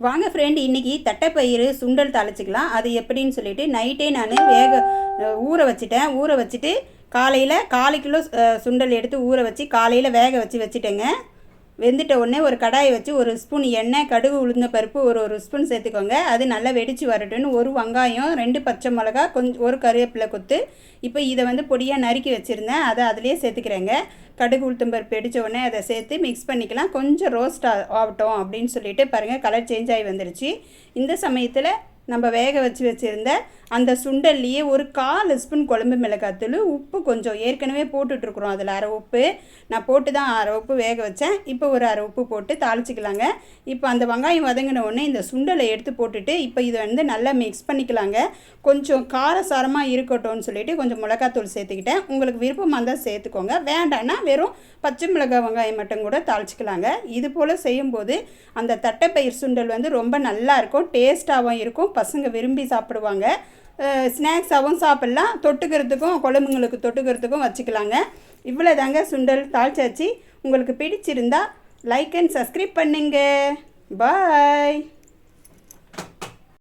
வாங்க ஃப்ரெண்ட், இன்றைக்கி தட்டைப்பயிறு சுண்டல் தாளிச்சிக்கலாம். அது எப்படின்னு சொல்லிவிட்டு நைட்டே நான் ஊற வச்சுட்டேன். ஊற வச்சுட்டு காலையில் 1/4 கிலோ சுண்டல் எடுத்து ஊற வச்சு காலையில் வேக வச்சுட்டேங்க. வெந்துட்ட உடனே ஒரு கடாயை வச்சு 1 ஸ்பூன் எண்ணெய், கடுகு, உளுந்த பருப்பு ஒரு ஸ்பூன் சேர்த்துக்கோங்க. அது நல்லா வெடித்து வரட்டுன்னு 1 வெங்காயம், 2 பச்சை மிளகா, கொஞ்சம் 1 கருவேப்பிலை கொத்து. இப்போ இதை பொடியாக நறுக்கி வச்சுருந்தேன், அதை அதிலே சேர்த்துக்கிறேங்க. கடுகு, உளுத்தம் பருப்பு வெடித்த உடனே அதை சேர்த்து மிக்ஸ் பண்ணிக்கலாம். கொஞ்சம் ரோஸ்ட் ஆகட்டும் அப்படின்னு சொல்லிட்டு பாருங்கள், கலர் சேஞ்ச் ஆகி வந்துருச்சு. இந்த சமயத்தில் நம்ம வேக வச்சுருந்த அந்த சுண்டல்லையே 1/4 ஸ்பூன் குழம்பு மிளகாத்தூள், உப்பு கொஞ்சம் ஏற்கனவே போட்டுட்ருக்குறோம். அதில் அரை உப்பு நான் போட்டு தான் அரை உப்பு வேக வச்சேன். இப்போ ஒரு அரை உப்பு போட்டு தாளிச்சிக்கலாங்க. இப்போ அந்த வெங்காயம் வதங்கின உடனே இந்த சுண்டலை எடுத்து போட்டுட்டு இப்போ இதை நல்லா மிக்ஸ் பண்ணிக்கலாங்க. கொஞ்சம் காரசாரமாக இருக்கட்டும்னு சொல்லிவிட்டு கொஞ்சம் மிளகாத்தூள் சேர்த்துக்கிட்டேன். உங்களுக்கு விருப்பமாக இருந்தால் சேர்த்துக்கோங்க, வேண்டான்னா வெறும் பச்சை மிளகாய் வெங்காயம் மட்டும் கூட தாளிச்சிக்கலாங்க. இது போல் செய்யும்போது அந்த தட்டைப்பயிர் சுண்டல் ரொம்ப நல்லாயிருக்கும், டேஸ்ட்டாகவும் இருக்கும். பசங்க விரும்பி சாப்பிடுவாங்க. ஸ்நாக்ஸாகவும் சாப்பிட்லாம், தொட்டுக்கிறதுக்கும் குழம்புங்களுக்கு தொட்டுக்கிறதுக்கும் வச்சுக்கலாங்க. இவ்வளோ தாங்க சுண்டல் தாளிச்சாச்சு. உங்களுக்கு பிடிச்சிருந்தா லைக் அண்ட் சப்ஸ்கிரைப் பண்ணுங்க. பாய்.